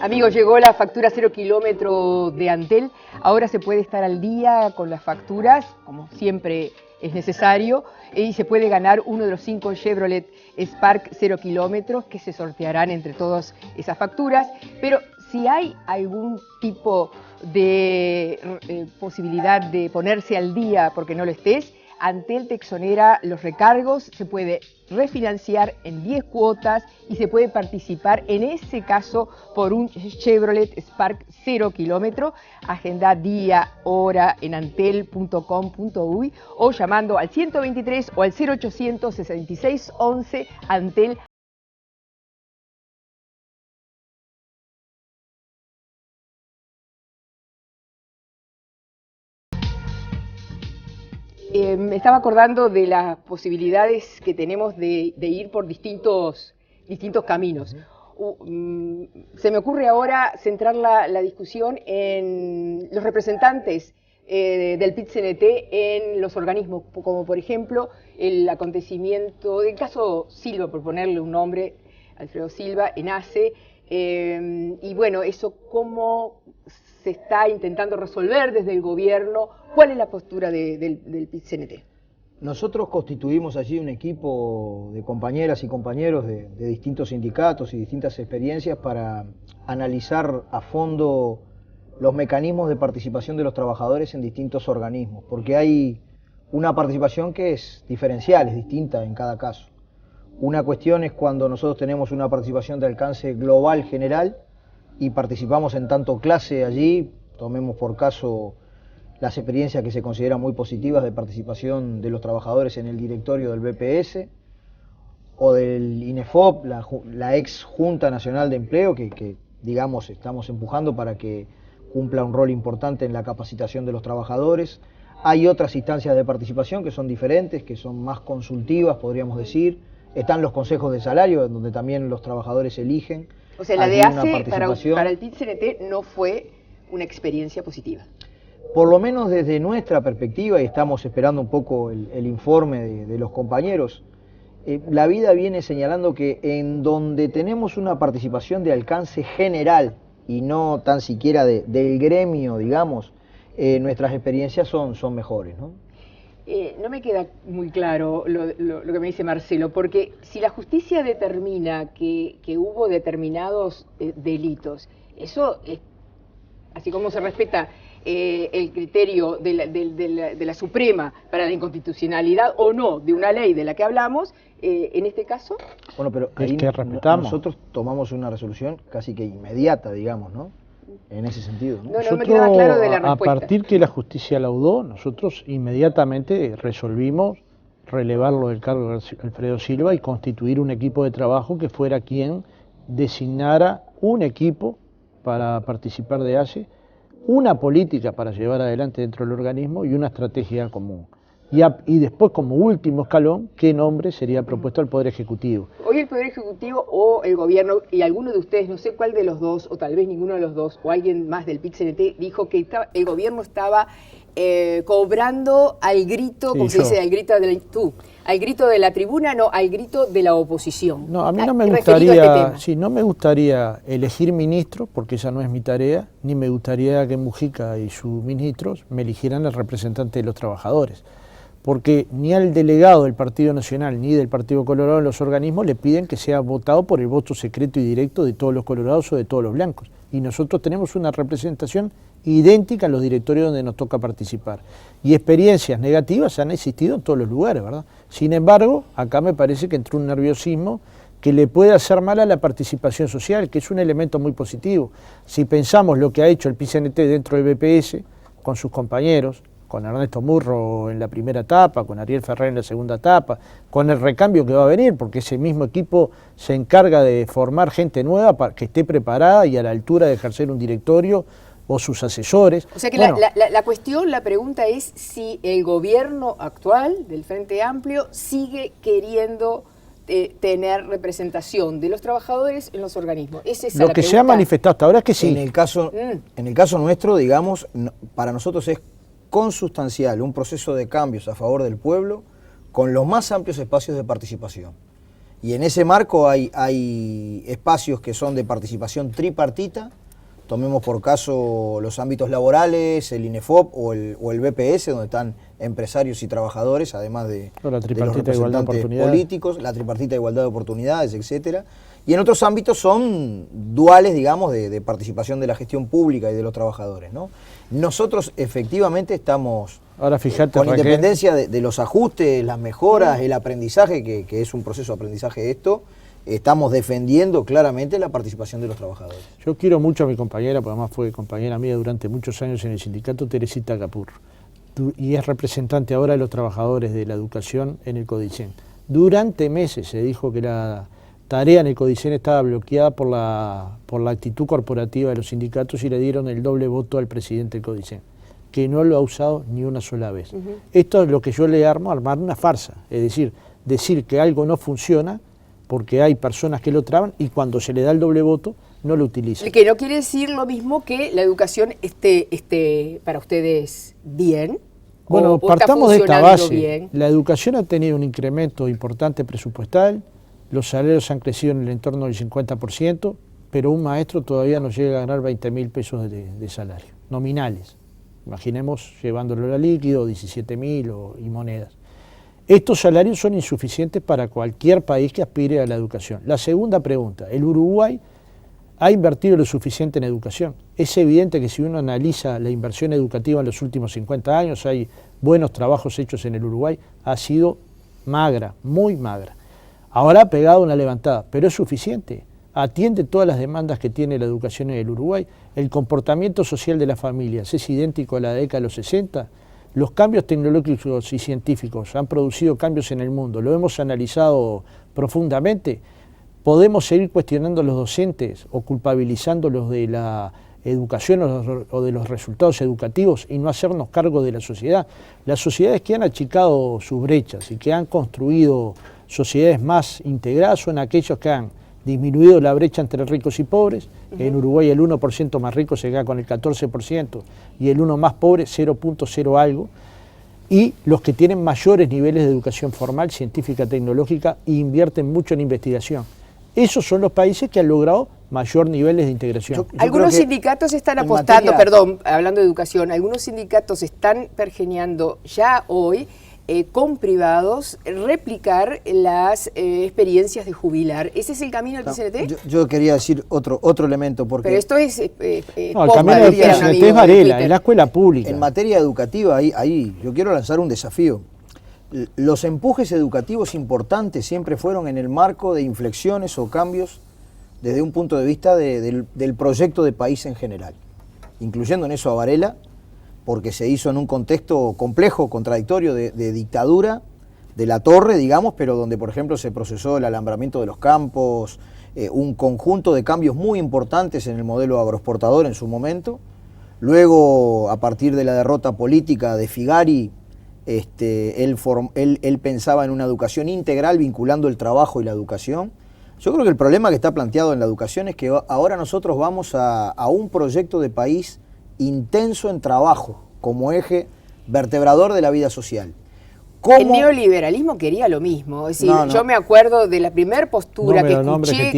Amigos, llegó la factura 0 kilómetro de Antel. Ahora se puede estar al día con las facturas, como siempre es necesario, y se puede ganar uno de los 5 Chevrolet Spark 0 kilómetros que se sortearán entre todas esas facturas. Pero si hay algún tipo de posibilidad de ponerse al día porque no lo estés, Antel te exonera los recargos, se puede refinanciar en 10 cuotas y se puede participar en ese caso por un Chevrolet Spark 0 kilómetro. Agenda día, hora en antel.com.uy o llamando al 123 o al 0800 66 11 Antel. Me estaba acordando de las posibilidades que tenemos de ir por distintos caminos. Se me ocurre ahora centrar la discusión en los representantes del PIT-CNT en los organismos, como por ejemplo el acontecimiento del caso Silva, por ponerle un nombre, Alfredo Silva, en ACE, y bueno, eso cómo se está intentando resolver desde el gobierno, ¿cuál es la postura del PIT-CNT? Nosotros constituimos allí un equipo de compañeras y compañeros de distintos sindicatos y distintas experiencias para analizar a fondo los mecanismos de participación de los trabajadores en distintos organismos, porque hay una participación que es diferencial, es distinta en cada caso. Una cuestión es cuando nosotros tenemos una participación de alcance global general y participamos en tanto clase allí, tomemos por caso las experiencias que se consideran muy positivas de participación de los trabajadores en el directorio del BPS o del INEFOP, la ex Junta Nacional de Empleo, que digamos estamos empujando para que cumpla un rol importante en la capacitación de los trabajadores. Hay otras instancias de participación que son diferentes, que son más consultivas, podríamos decir. Están los consejos de salario, donde también los trabajadores eligen. O sea, la de ACE para el PIT-CNT no fue una experiencia positiva. Por lo menos desde nuestra perspectiva, y estamos esperando un poco el informe de los compañeros, la vida viene señalando que en donde tenemos una participación de alcance general y no tan siquiera del gremio, digamos, nuestras experiencias son mejores, ¿no? No me queda muy claro lo que me dice Marcelo, porque si la justicia determina que hubo determinados delitos, eso es, así como se respeta el criterio de la Suprema para la inconstitucionalidad o no de una ley de la que hablamos, en este caso... Bueno, pero ahí nosotros tomamos una resolución casi que inmediata, digamos, ¿no? En ese sentido, ¿no? No me queda claro de la respuesta. A partir que la justicia laudó, nosotros inmediatamente resolvimos relevarlo del cargo de Alfredo Silva y constituir un equipo de trabajo que fuera quien designara un equipo para participar de ACE, una política para llevar adelante dentro del organismo y una estrategia común. Y después, como último escalón, qué nombre sería propuesto al Poder Ejecutivo. Hoy el Poder Ejecutivo o el Gobierno, y alguno de ustedes, no sé cuál de los dos, o tal vez ninguno de los dos, o alguien más del PIT-CNT, dijo que el Gobierno estaba cobrando al grito, como se dice, al grito de la tribuna, no, al grito de la oposición. No, a mí no me gustaría, no me gustaría elegir ministros, porque esa no es mi tarea, ni me gustaría que Mujica y sus ministros me eligieran al representante de los trabajadores, porque ni al delegado del Partido Nacional ni del Partido Colorado en los organismos le piden que sea votado por el voto secreto y directo de todos los colorados o de todos los blancos. Y nosotros tenemos una representación idéntica en los directorios donde nos toca participar. Y experiencias negativas han existido en todos los lugares, ¿verdad? Sin embargo, acá me parece que entró un nerviosismo que le puede hacer mal a la participación social, que es un elemento muy positivo. Si pensamos lo que ha hecho el PIT-CNT dentro del BPS, con sus compañeros, con Ernesto Murro en la primera etapa, con Ariel Ferrer en la segunda etapa, con el recambio que va a venir, porque ese mismo equipo se encarga de formar gente nueva para que esté preparada y a la altura de ejercer un directorio o sus asesores. O sea que bueno, la pregunta es si el gobierno actual del Frente Amplio sigue queriendo tener representación de los trabajadores en los organismos. ¿Es esa lo que se ha manifestado hasta ahora es que sí. En el caso nuestro, digamos, para nosotros es consustancial un proceso de cambios a favor del pueblo con los más amplios espacios de participación. Y en ese marco hay espacios que son de participación tripartita, tomemos por caso los ámbitos laborales, el INEFOP o el BPS, donde están empresarios y trabajadores, además de los representantes políticos, la tripartita de igualdad de oportunidades, etcétera. Y en otros ámbitos son duales, digamos, de participación de la gestión pública y de los trabajadores, ¿no? Nosotros efectivamente estamos, ahora fíjate, con independencia de los ajustes, las mejoras, el aprendizaje, que es un proceso de aprendizaje esto, estamos defendiendo claramente la participación de los trabajadores. Yo quiero mucho a mi compañera, porque además fue compañera mía durante muchos años en el sindicato, Teresita Capurro, y es representante ahora de los trabajadores de la educación en el CODICEN. Durante meses se dijo que la tarea en el CODICEN estaba bloqueada por la actitud corporativa de los sindicatos y le dieron el doble voto al presidente del CODICEN, que no lo ha usado ni una sola vez. Esto es lo que yo le armar una farsa, es decir que algo no funciona porque hay personas que lo traban y cuando se le da el doble voto no lo utilizan. Que no quiere decir lo mismo que la educación esté para ustedes bien. Bueno, o partamos de esta base. Bien. La educación ha tenido un incremento importante presupuestal, los salarios han crecido en el entorno del 50%, pero un maestro todavía no llega a ganar 20.000 pesos de salario, nominales. Imaginemos llevándolo a líquido, 17.000 y monedas. Estos salarios son insuficientes para cualquier país que aspire a la educación. La segunda pregunta, ¿el Uruguay ha invertido lo suficiente en educación? Es evidente que si uno analiza la inversión educativa en los últimos 50 años, hay buenos trabajos hechos en el Uruguay, ha sido magra, muy magra. Ahora ha pegado una levantada, pero es suficiente. Atiende todas las demandas que tiene la educación en el Uruguay. El comportamiento social de las familias es idéntico a la década de los 60. Los cambios tecnológicos y científicos han producido cambios en el mundo. Lo hemos analizado profundamente. Podemos seguir cuestionando a los docentes o culpabilizándolos de la educación o de los resultados educativos y no hacernos cargo de la sociedad. Las sociedades que han achicado sus brechas y que han construido sociedades más integradas son aquellos que han disminuido la brecha entre ricos y pobres. En Uruguay el 1% más rico se queda con el 14% y el 1 más pobre 0.0 algo. Y los que tienen mayores niveles de educación formal, científica, tecnológica e invierten mucho en investigación. Esos son los países que han logrado mayor niveles de integración. Algunos sindicatos están apostando, hablando de educación, algunos sindicatos están pergeñando ya hoy con privados replicar las experiencias de jubilar. ¿Ese es el camino del PCNT? Yo quería decir otro elemento. Porque pero esto es... no, el camino del PCNT es Varela, es la escuela pública. En materia educativa, ahí yo quiero lanzar un desafío. Los empujes educativos importantes siempre fueron en el marco de inflexiones o cambios desde un punto de vista del proyecto de país en general, incluyendo en eso a Varela, porque se hizo en un contexto complejo, contradictorio, de dictadura, de la torre, digamos, pero donde, por ejemplo, se procesó el alambramiento de los campos, un conjunto de cambios muy importantes en el modelo agroexportador en su momento. Luego, a partir de la derrota política de Figari, él pensaba en una educación integral vinculando el trabajo y la educación. Yo creo que el problema que está planteado en la educación es que ahora nosotros vamos a un proyecto de país intenso en trabajo como eje vertebrador de la vida social. El neoliberalismo quería lo mismo, es decir, yo me acuerdo de la primera postura que escuché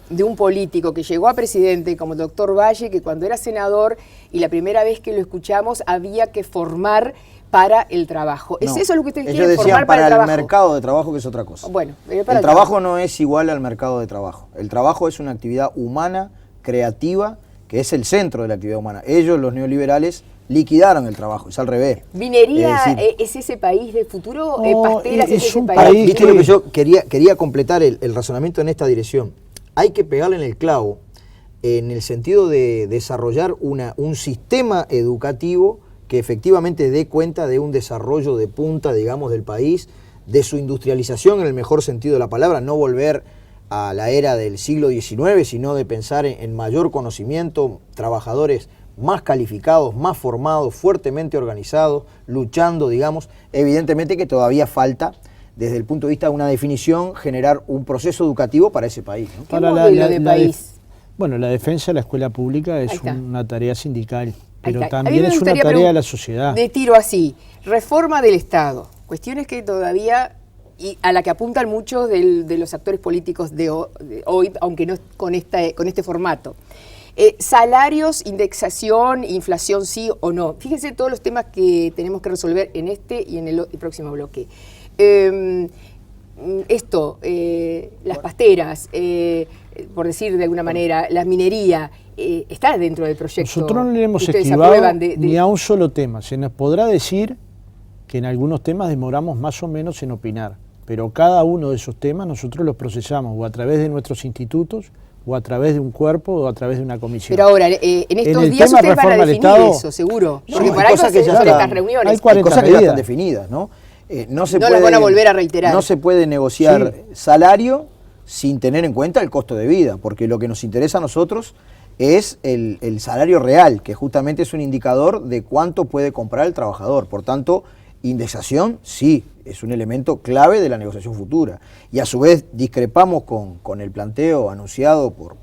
de un político que llegó a presidente como el doctor Valle, que cuando era senador y la primera vez que lo escuchamos había que formar para el trabajo. ¿Es eso lo que ustedes quieren, formar para el trabajo? El mercado de trabajo, que es otra cosa. Bueno, el trabajo no es igual al mercado de trabajo. El trabajo es una actividad humana, creativa, que es el centro de la actividad humana. Ellos, los neoliberales, liquidaron el trabajo, es al revés. ¿Minería es ese país del futuro? ¿Pasteras es ese país? Viste lo que yo quería completar el razonamiento en esta dirección. Hay que pegarle en el clavo en el sentido de desarrollar un sistema educativo que efectivamente dé cuenta de un desarrollo de punta, digamos, del país, de su industrialización en el mejor sentido de la palabra, no volver a la era del siglo XIX, sino de pensar en mayor conocimiento, trabajadores más calificados, más formados, fuertemente organizados, luchando, digamos. Evidentemente que todavía falta, desde el punto de vista de una definición, generar un proceso educativo para ese país, ¿no? ¿Qué modelo de país? Bueno, la defensa de la escuela pública es una tarea sindical, pero también es una tarea de la sociedad. De tiro así, reforma del Estado, cuestiones que todavía, y a la que apuntan muchos de los actores políticos de hoy, aunque no con este formato. Salarios, indexación, inflación, sí o no. Fíjense todos los temas que tenemos que resolver en este y en el próximo bloque. Las pasteras, por decir de alguna manera, la minería, está dentro del proyecto. Nosotros no le hemos esquivado ni a un solo tema. Se nos podrá decir que en algunos temas demoramos más o menos en opinar, pero cada uno de esos temas nosotros los procesamos o a través de nuestros institutos, o a través de un cuerpo, o a través de una comisión. Pero ahora, en estos días ustedes van a definir eso, seguro. Porque para eso son estas reuniones. Hay cosas que ya están definidas, ¿no? No las van a volver a reiterar. No se puede negociar salario sin tener en cuenta el costo de vida, porque lo que nos interesa a nosotros es el salario real, que justamente es un indicador de cuánto puede comprar el trabajador. Por tanto, Indexación, sí, es un elemento clave de la negociación futura. Y a su vez discrepamos con el planteo anunciado por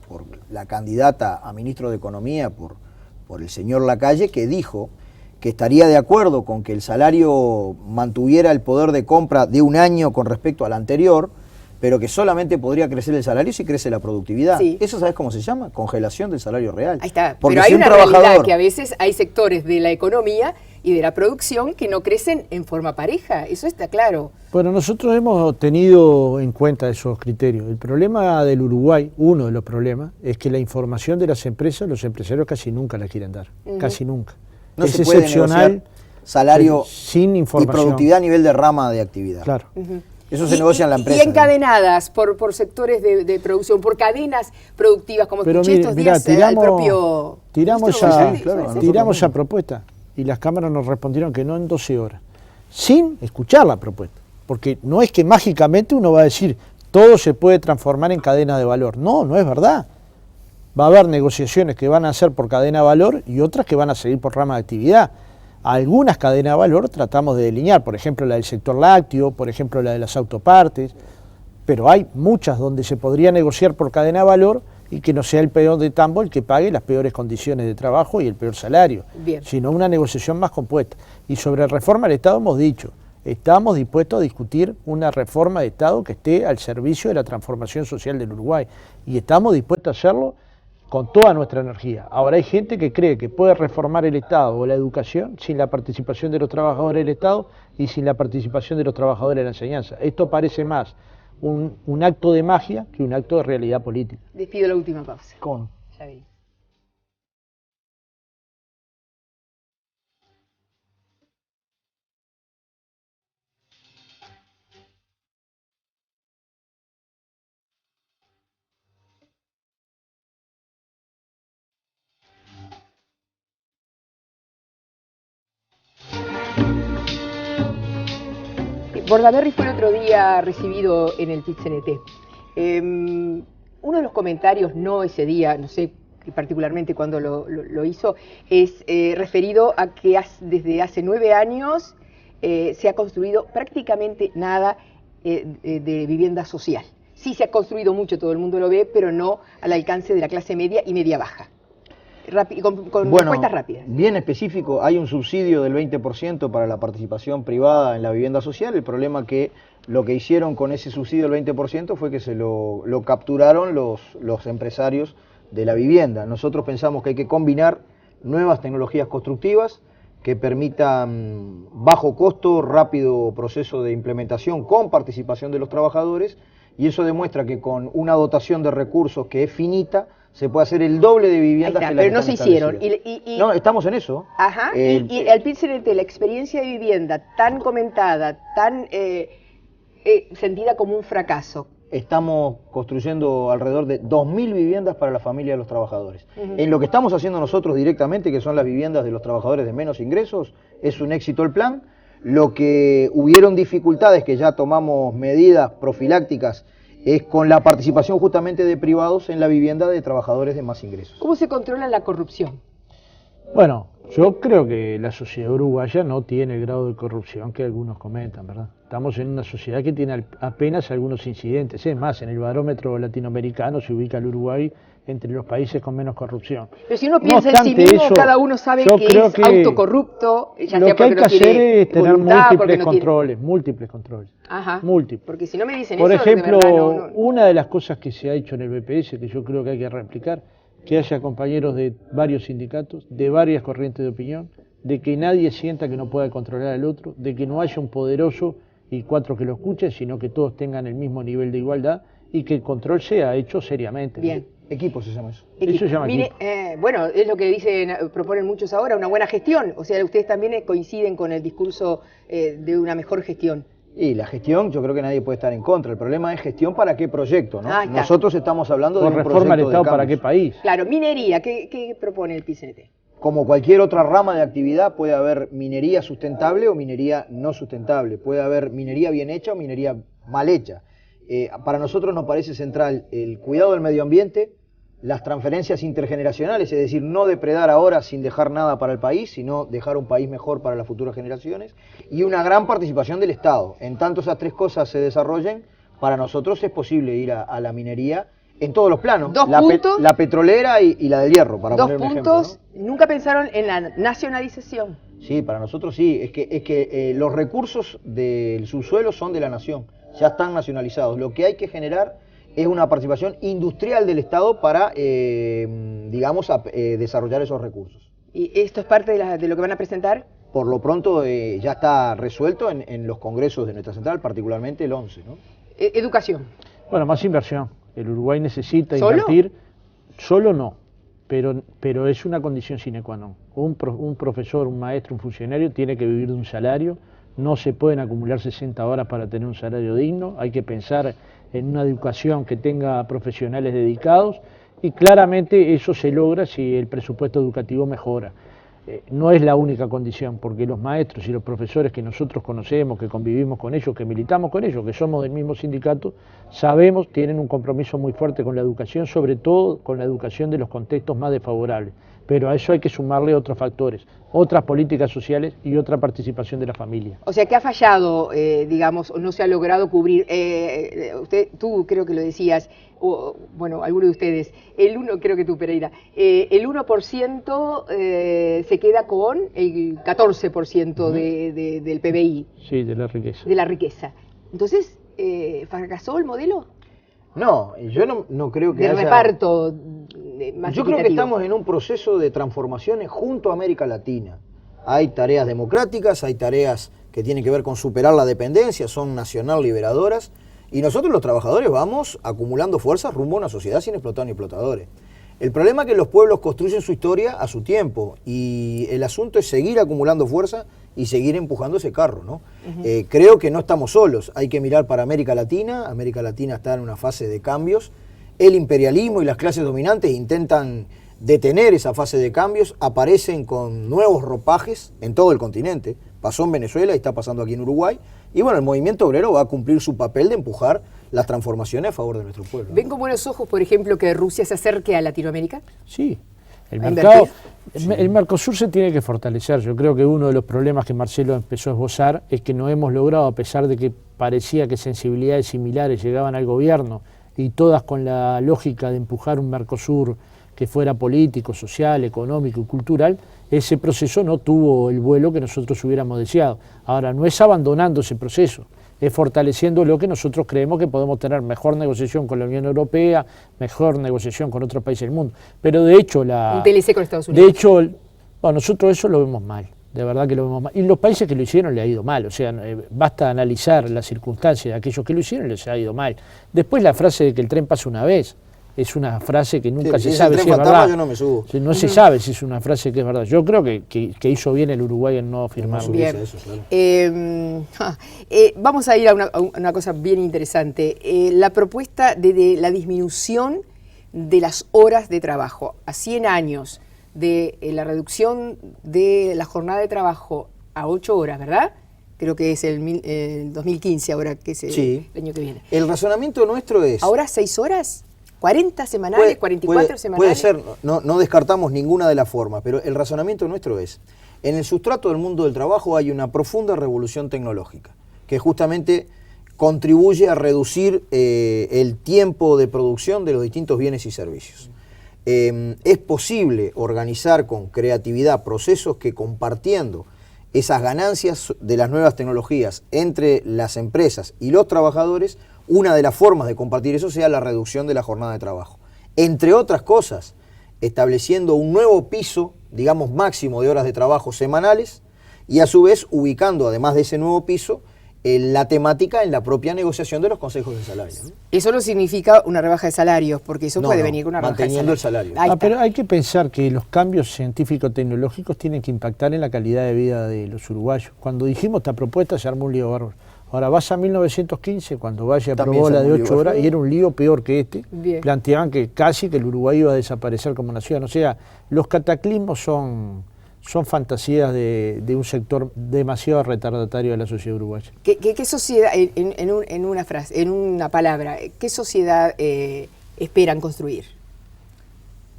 la candidata a ministro de Economía, por el señor Lacalle, que dijo que estaría de acuerdo con que el salario mantuviera el poder de compra de un año con respecto al anterior, pero que solamente podría crecer el salario si crece la productividad. Sí. ¿Eso sabes cómo se llama? Congelación del salario real. Ahí está. Porque pero hay si un una realidad trabajador... que a veces hay sectores de la economía y de la producción que no crecen en forma pareja. Eso está claro. Bueno, nosotros hemos tenido en cuenta esos criterios. El problema del Uruguay, uno de los problemas, es que la información de las empresas, los empresarios casi nunca la quieren dar. Casi nunca. No es se puede excepcional salario sin información. Y productividad a nivel de rama de actividad. Claro. Eso se negocia en la empresa. Y encadenadas por sectores de producción, por cadenas productivas, como escuché estos días al propio... Tiramos esa propuesta y las cámaras nos respondieron que no en 12 horas, sin escuchar la propuesta. Porque no es que mágicamente uno va a decir todo se puede transformar en cadena de valor. No, no es verdad. Va a haber negociaciones que van a ser por cadena de valor y otras que van a seguir por rama de actividad. Algunas cadenas de valor tratamos de delinear, por ejemplo la del sector lácteo, por ejemplo la de las autopartes, pero hay muchas donde se podría negociar por cadena de valor y que no sea el peón de tambo el que pague las peores condiciones de trabajo y el peor salario, sino una negociación más compuesta. Y sobre reforma del Estado hemos dicho, estamos dispuestos a discutir una reforma de Estado que esté al servicio de la transformación social del Uruguay y estamos dispuestos a hacerlo con toda nuestra energía. Ahora hay gente que cree que puede reformar el Estado o la educación sin la participación de los trabajadores del Estado y sin la participación de los trabajadores de la enseñanza. Esto parece más un acto de magia que un acto de realidad política. Despido la última pausa. ¿Cómo? Ya vi. Bordaberry fue el otro día recibido en el PIT-CNT. Uno de los comentarios, no ese día, no sé particularmente cuándo lo hizo, es referido a que desde hace 9 años se ha construido prácticamente nada de vivienda social. Sí se ha construido mucho, todo el mundo lo ve, pero no al alcance de la clase media y media baja. Con respuestas rápidas. Bien específico, hay un subsidio del 20% para la participación privada en la vivienda social. El problema que lo que hicieron con ese subsidio del 20% fue que se lo capturaron los empresarios de la vivienda. Nosotros pensamos que hay que combinar nuevas tecnologías constructivas que permitan bajo costo, rápido proceso de implementación con participación de los trabajadores, y eso demuestra que con una dotación de recursos que es finita, se puede hacer el doble de viviendas que la pero no se hicieron. No, estamos en eso. Ajá, y al PIT-CNT, la experiencia de vivienda tan comentada, tan sentida como un fracaso. Estamos construyendo alrededor de 2.000 viviendas para la familia de los trabajadores. En lo que estamos haciendo nosotros directamente, que son las viviendas de los trabajadores de menos ingresos, es un éxito el plan. Lo que hubieron dificultades, que ya tomamos medidas profilácticas, es con la participación justamente de privados en la vivienda de trabajadores de más ingresos. ¿Cómo se controla la corrupción? Bueno, yo creo que la sociedad uruguaya no tiene el grado de corrupción que algunos comentan, ¿verdad? Estamos en una sociedad que tiene apenas algunos incidentes. Es más, en el barómetro latinoamericano se ubica el Uruguay entre los países con menos corrupción. Pero si uno piensa en sí mismo, cada uno sabe que es autocorrupto, ya lo sea que hay que hacer es tener múltiples controles. controles. Ajá. Múltiples. Porque si no me dicen por eso, ejemplo, de verdad una de las cosas que se ha hecho en el BPS, que yo creo que hay que replicar, que haya compañeros de varios sindicatos, de varias corrientes de opinión, de que nadie sienta que no pueda controlar al otro, de que no haya un poderoso y 4 que lo escuchen, sino que todos tengan el mismo nivel de igualdad y que el control sea hecho seriamente. Bien. Equipo se llama eso. Eso se llama Mire, bueno, es lo que proponen muchos ahora, una buena gestión. O sea, ustedes también coinciden con el discurso de una mejor gestión. Y la gestión, yo creo que nadie puede estar en contra. El problema es gestión para qué proyecto, ¿no? Nosotros estamos hablando de un proyecto reforma del Estado de para qué país. Claro, minería, ¿qué propone el PIT-CNT? Como cualquier otra rama de actividad, puede haber minería sustentable o minería no sustentable. Puede haber minería bien hecha o minería mal hecha. Para nosotros nos parece central el cuidado del medio ambiente, las transferencias intergeneracionales, es decir, no depredar ahora sin dejar nada para el país, sino dejar un país mejor para las futuras generaciones, y una gran participación del Estado. En tanto esas tres cosas se desarrollen, para nosotros es posible ir a la minería en todos los planos, la petrolera y la del hierro, para poner un ejemplo, Dos puntos, ¿no? ¿Nunca pensaron en la nacionalización? Sí, para nosotros sí, es que los recursos del subsuelo son de la nación, ya están nacionalizados. Lo que hay que generar es una participación industrial del Estado para, desarrollar esos recursos. ¿Y esto es parte de lo que van a presentar? Por lo pronto ya está resuelto en los congresos de nuestra central, particularmente el 11, ¿no? Educación. Bueno, más inversión. El Uruguay necesita invertir. Solo no, pero es una condición sine qua non. Un profesor, un maestro, un funcionario tiene que vivir de un salario. No se pueden acumular 60 horas para tener un salario digno. Hay que pensar en una educación que tenga profesionales dedicados, y claramente eso se logra si el presupuesto educativo mejora. No es la única condición, porque los maestros y los profesores que nosotros conocemos, que convivimos con ellos, que militamos con ellos, que somos del mismo sindicato, sabemos, tienen un compromiso muy fuerte con la educación, sobre todo con la educación de los contextos más desfavorables. Pero a eso hay que sumarle otros factores, otras políticas sociales y otra participación de la familia. O sea, que ha fallado, o no se ha logrado cubrir, tú creo que lo decías, o, bueno, alguno de ustedes, creo que tú, Pereira, el 1% se queda con el 14% del PBI. Sí, de la riqueza. De la riqueza. Entonces, ¿fracasó el modelo? No, yo no creo que haya... De reparto más Yo creo que estamos en un proceso de transformaciones junto a América Latina. Hay tareas democráticas, hay tareas que tienen que ver con superar la dependencia, son nacional liberadoras, y nosotros los trabajadores vamos acumulando fuerzas rumbo a una sociedad sin explotar ni explotadores. El problema es que los pueblos construyen su historia a su tiempo, y el asunto es seguir acumulando fuerza y seguir empujando ese carro, ¿no? Creo que no estamos solos, hay que mirar para América Latina está en una fase de cambios, el imperialismo y las clases dominantes intentan detener esa fase de cambios, aparecen con nuevos ropajes en todo el continente, pasó en Venezuela y está pasando aquí en Uruguay, y bueno, el movimiento obrero va a cumplir su papel de empujar las transformaciones a favor de nuestro pueblo, ¿no? ¿Ven con buenos ojos, por ejemplo, que Rusia se acerque a Latinoamérica? Sí. El Mercosur se tiene que fortalecer. Yo creo que uno de los problemas que Marcelo empezó a esbozar es que no hemos logrado, a pesar de que parecía que sensibilidades similares llegaban al gobierno y todas con la lógica de empujar un Mercosur que fuera político, social, económico y cultural, ese proceso no tuvo el vuelo que nosotros hubiéramos deseado. Ahora, no es abandonando ese proceso, es fortaleciendo lo que nosotros creemos que podemos tener mejor negociación con la Unión Europea, mejor negociación con otros países del mundo. Pero de hecho un TLC con Estados Unidos. De hecho, nosotros eso lo vemos mal, de verdad que lo vemos mal. Y los países que lo hicieron le ha ido mal, o sea, basta analizar las circunstancias de aquellos que lo hicieron les ha ido mal. Después la frase de que el tren pasa una vez, es una frase que nunca se sabe si es verdad. Yo no me subo. No se sabe si es una frase que es verdad. Yo creo que hizo bien el Uruguay en no firmarlo. Bien. Eso, claro. Vamos a ir a una cosa bien interesante. La propuesta de la disminución de las horas de trabajo a 100 años, de la reducción de la jornada de trabajo a 8 horas, ¿verdad? Creo que es el 2015 ahora, que es el año que viene. El razonamiento nuestro es... ¿Ahora 6 horas? ¿40 semanales? ¿44 semanales? Puede ser, no descartamos ninguna de las formas, pero el razonamiento nuestro es, en el sustrato del mundo del trabajo hay una profunda revolución tecnológica, que justamente contribuye a reducir el tiempo de producción de los distintos bienes y servicios. Es posible organizar con creatividad procesos que, compartiendo esas ganancias de las nuevas tecnologías entre las empresas y los trabajadores, una de las formas de compartir eso sea la reducción de la jornada de trabajo. Entre otras cosas, estableciendo un nuevo piso, digamos máximo de horas de trabajo semanales, y a su vez ubicando, además de ese nuevo piso, la temática en la propia negociación de los consejos de salario, ¿no? Eso no significa una rebaja de salarios, porque eso puede venir con una rebaja de manteniendo el salario. Pero hay que pensar que los cambios científico-tecnológicos tienen que impactar en la calidad de vida de los uruguayos. Cuando dijimos esta propuesta se armó un lío bárbaro. Ahora vas a 1915, cuando Valle aprobó la de 8 horas, y era un lío peor que este. Bien. Planteaban que casi que el Uruguay iba a desaparecer como nación. O sea, los cataclismos son fantasías de un sector demasiado retardatario de la sociedad uruguaya. ¿Qué sociedad, en una frase, en una palabra, qué sociedad esperan construir?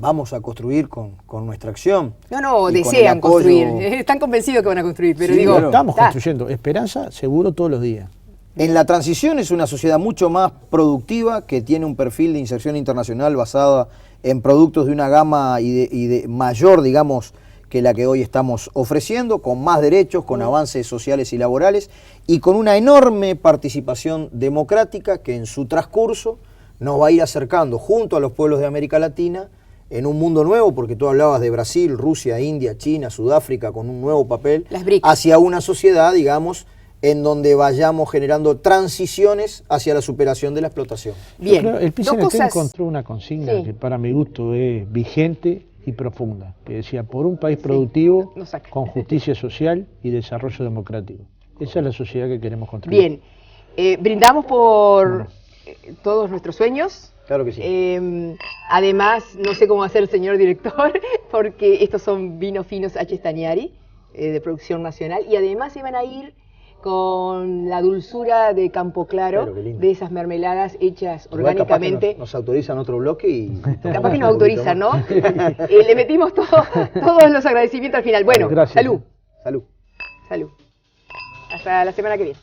vamos a construir con nuestra acción. No, y desean con el apoyo. construir. Están convencidos que van a construir, pero Sí, digo... claro. Estamos construyendo. Esperanza, seguro, todos los días. En la transición es una sociedad mucho más productiva, que tiene un perfil de inserción internacional basada en productos de una gama y de mayor, digamos, que la que hoy estamos ofreciendo, con más derechos, con avances sociales y laborales, y con una enorme participación democrática que en su transcurso nos va a ir acercando junto a los pueblos de América Latina en un mundo nuevo, porque tú hablabas de Brasil, Rusia, India, China, Sudáfrica, con un nuevo papel, hacia una sociedad, digamos, en donde vayamos generando transiciones hacia la superación de la explotación. Bien, el PCNT encontró una consigna que para mi gusto es vigente y profunda, que decía, por un país productivo, con justicia social y desarrollo democrático. Esa es la sociedad que queremos construir. Bien, brindamos por todos nuestros sueños. Claro que sí. Además, no sé cómo hacer, señor director, porque estos son vinos finos H. Stagnari, de producción nacional, y además se van a ir con la dulzura de Campo Claro, de esas mermeladas hechas orgánicamente. Nos autorizan otro bloque y... Capaz que nos autorizan, ¿no? Le metimos todos los agradecimientos al final. Bueno, gracias. Salud. Salud. Salud. Hasta la semana que viene.